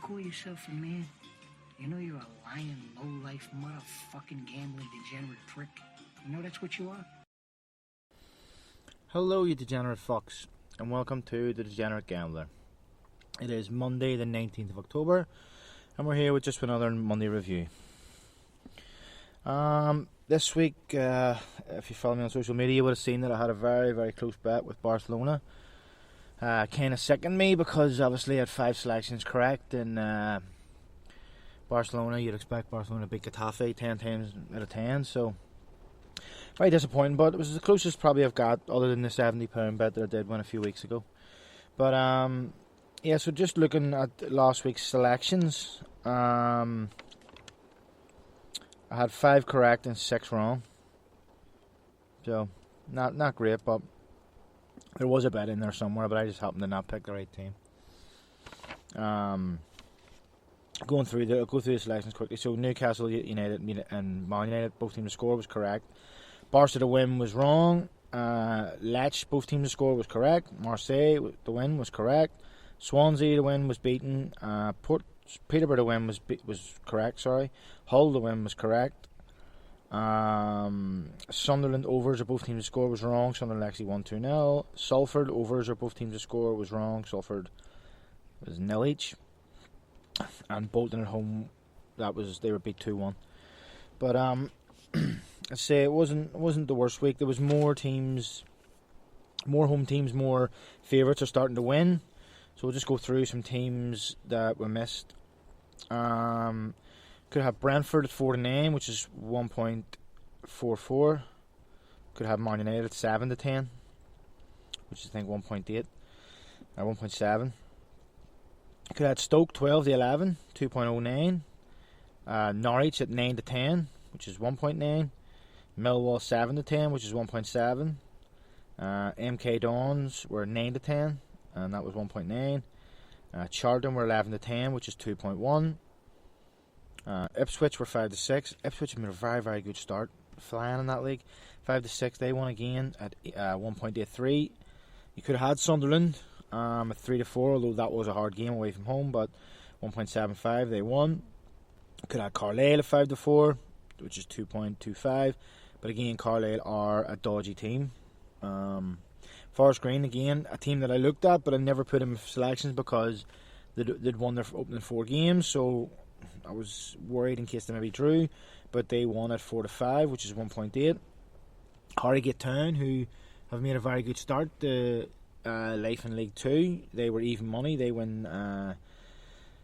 call yourself a man? You know you're a lying, low-life, motherfucking gambling degenerate prick. You know that's what you are? Hello, you degenerate fucks, and welcome to The Degenerate Gambler. It is Monday the 19th of October, and we're here with just another Monday review. This week, if you follow me on social media, you would have seen that I had a very, very close bet with Barcelona. Kind of sickened me because obviously I had 5 selections correct, and Barcelona, you'd expect Barcelona to beat Getafe 10 times out of 10, so very disappointing, but it was the closest probably I've got other than the £70 bet that I did win a few weeks ago. But yeah, so just looking at last week's selections, I had 5 correct and 6 wrong, so not great, but there was a bet in there somewhere, but I just happened to not pick the right team. I'll go through the selections quickly. So Newcastle United and Man United, both teams to score was correct. Barca to win was wrong. Lech, both teams to score was correct. Marseille, the win was correct. Swansea, the win was beaten. Peterborough, the win was correct. Sorry. Hull, the win was correct. Sunderland overs or both teams to score was wrong. Sunderland actually won 2-0. Salford overs or both teams to score was wrong. Salford was 0 each. And Bolton at home, they were beat 2-1. But I'd say it wasn't the worst week. There was more teams, more home teams, more favourites are starting to win. So we'll just go through some teams that were missed. Could have Brentford at 4-9, which is 1.44. Could have Man United at 7-10, which is I think 1.8 or 1.7. Could have Stoke 12-11, 2.09. Norwich at 9-10, which is 1.9. Millwall 7-10, which is 1.7. MK Dons were 9-10, and that was 1.9. Charlton were 11-10, which is 2.1. Ipswich were 5-6. Ipswich made a very, very good start, flying in that league. 5-6, they won again at 1.83. You could have had Sunderland at 3-4, although that was a hard game away from home, but 1.75 they won. Could have Carlisle at 5-4, which is 2.25, but again Carlisle are a dodgy team. Forest Green, again a team that I looked at, but I never put in selections because they'd won their opening 4 games, so I was worried in case they maybe drew, but they won at 4-5, which is 1.8. Harrogate Town, who have made a very good start life in League 2, they were even money. They win I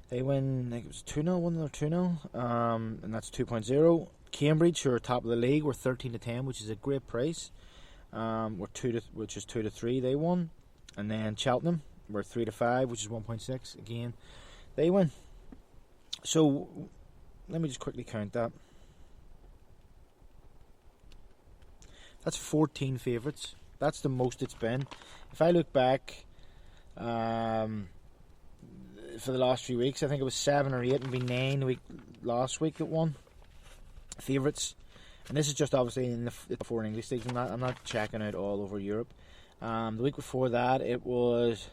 think it was 2-0, 1-0 or 2-0, and that's 2.0. Cambridge, who are top of the league, were 13-10, which is a great price. Which is 2-3, they won. And then Cheltenham were 3-5, which is 1.6. Again, they win. So let me just quickly count that. That's 14 favourites. That's the most it's been. If I look back for the last few weeks, I think it was 7 or 8 and be 9 last week that won favourites. And this is just obviously in the 4 English leagues. I'm not checking out all over Europe. The week before that, it was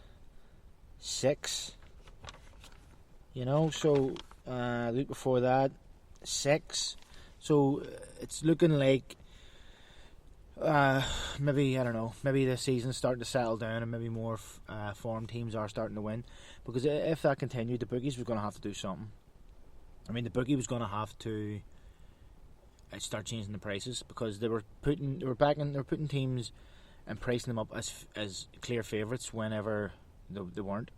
6. So the week before that, 6. So it's looking like maybe the season's starting to settle down and maybe more form teams are starting to win, because if that continued, the bookies were going to have to do something. I mean, the bookie was going to have to start changing the prices, because they were putting teams and pricing them up as clear favourites whenever they weren't.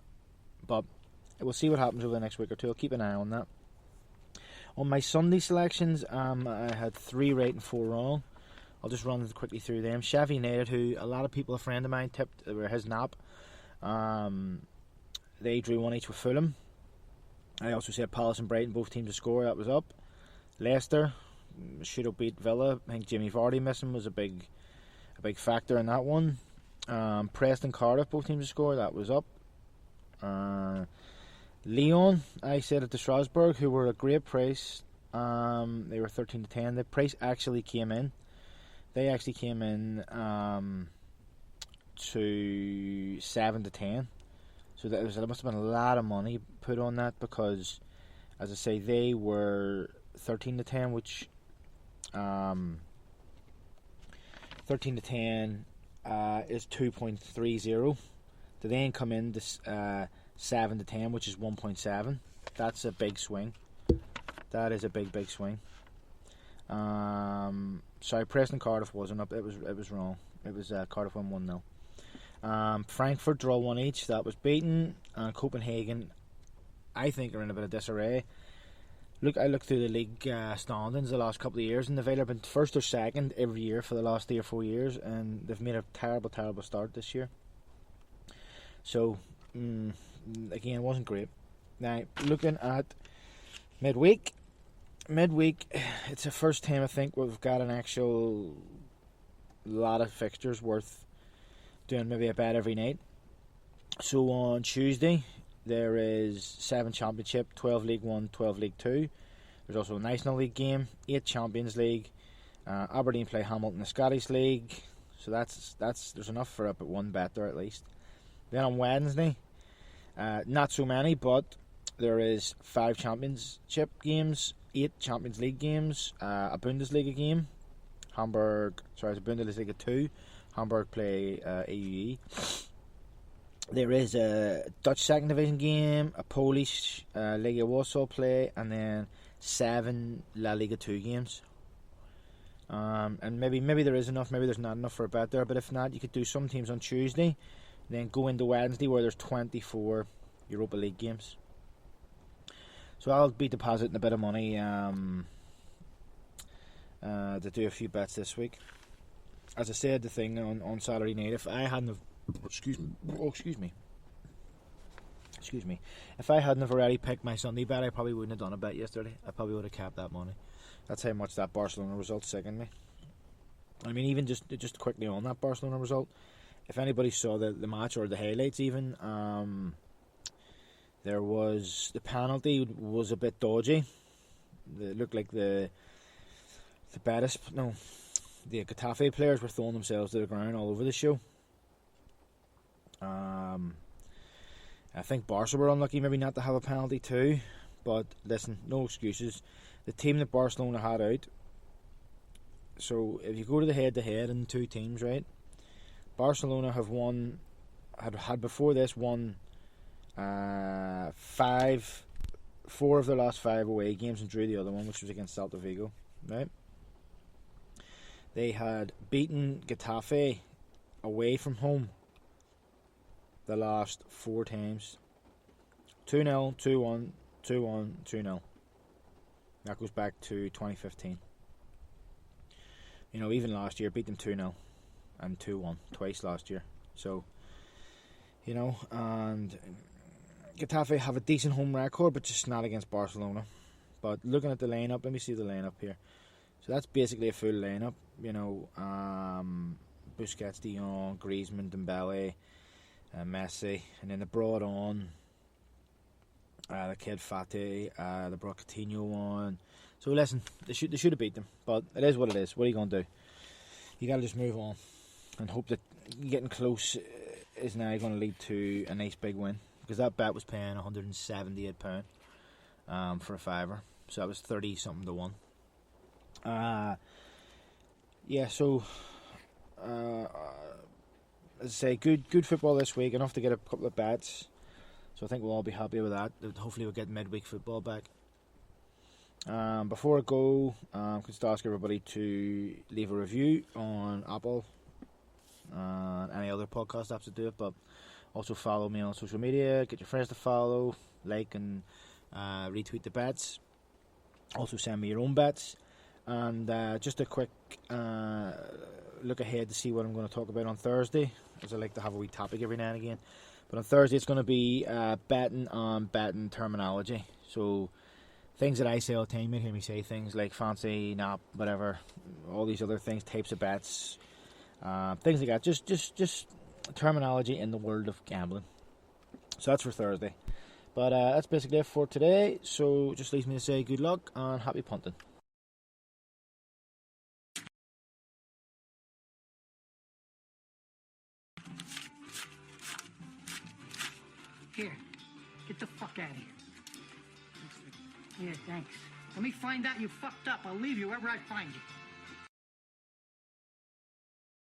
But we'll see what happens over the next week or two. I'll keep an eye on that. On my Sunday selections, I had 3 right and 4 wrong. I'll just run quickly through them. Sheffield United, who a lot of people, a friend of mine, tipped were his nap. They drew 1 each with Fulham. I also said Palace and Brighton, both teams to score. That was up. Leicester should have beat Villa. I think Jimmy Vardy missing was a big factor in that one. Preston Cardiff, both teams to score. That was up. Lyon, I said at the Strasbourg, who were a great price. They were 13-10. The price actually came in. They actually came in to 7-10. So So there must have been a lot of money put on that because, as I say, they were 13 to 10, which 13 to 10 is 2.30. To then come in to 7 to 10, which is 1.7. That's a big swing. That is a big swing. Sorry, Preston Cardiff wasn't up. It was wrong. It was Cardiff won 1-0. Frankfurt draw 1 each. That was beaten. Copenhagen, I think, are in a bit of disarray. I looked through the league standings the last couple of years, and they've either been first or second every year for the last 3 or 4 years, and they've made a terrible start this year. So, again, it wasn't great. Now, looking at midweek, it's the first time I think we've got an actual lot of fixtures worth doing maybe a bet every night. So on Tuesday there is 7 Championship, 12 League 1, 12 League 2. There's also a National League game, 8 Champions League. Aberdeen play Hamilton in the Scottish League. So that's there's enough for up at 1 bet there at least. Then on Wednesday, not so many, but there is 5 Championship games, 8 Champions League games, a Bundesliga game. It's a Bundesliga 2. Hamburg play AUE. There is a Dutch second division game, a Polish Liga Warsaw play, and then 7 La Liga 2 games. And maybe there is enough, maybe there's not enough for a bet there, but if not, you could do some teams on Tuesday, then go into Wednesday where there's 24 Europa League games. So I'll be depositing a bit of money to do a few bets this week. As I said, the thing on Saturday night, if I hadn't have, excuse me, if I hadn't have already picked my Sunday bet, I probably wouldn't have done a bet yesterday. I probably would have kept that money. That's how much that Barcelona result sickened me. I mean, even just quickly on that Barcelona result, if anybody saw the match or the highlights even, there was, the penalty was a bit dodgy. It looked like the Getafe players were throwing themselves to the ground all over the show. I think Barca were unlucky maybe not to have a penalty too, but listen, no excuses. The team that Barcelona had out, so if you go to the head-to-head in the two teams, right, Barcelona had before this won 4 of their last 5 away games and drew the other one, which was against Celta Vigo, right? They had beaten Getafe away from home the last 4 times. 2-0, 2-1, 2-1, 2-0. That goes back to 2015. You know, even last year, beat them 2-0 and 2-1 twice last year. So, you know, and Getafe have a decent home record, but just not against Barcelona. But looking at the lineup, let me see the lineup here. So that's basically a full lineup. You know, Busquets, De Jong, Griezmann, Dembele, Messi, and then they brought on the kid Fati, they brought Coutinho on. So listen, they should have beat them, but it is what it is. What are you going to do? You got to just move on and hope that getting close is now going to lead to a nice big win, because that bet was paying £178 for a fiver, so that was 30 something to 1. Yeah, so as I say, good football this week, enough to get a couple of bets. So I think we'll all be happy with that. Hopefully we'll get midweek football back. Before I go, I could just ask everybody to leave a review on Apple and any other podcast apps that do it, but also follow me on social media, get your friends to follow, like and retweet the bets. Also send me your own bets. And just a quick look ahead to see what I'm going to talk about on Thursday, as I like to have a wee topic every now and again. But on Thursday it's going to be betting on betting terminology. So things that I say all the time, you hear me say things like fancy, nap, whatever, all these other things, types of bets, things like that. Just terminology in the world of gambling. So that's for Thursday. But that's basically it for today. So just leaves me to say good luck and happy punting. Here, get the fuck out of here. Here, thanks. Let me find out you fucked up. I'll leave you wherever I find you.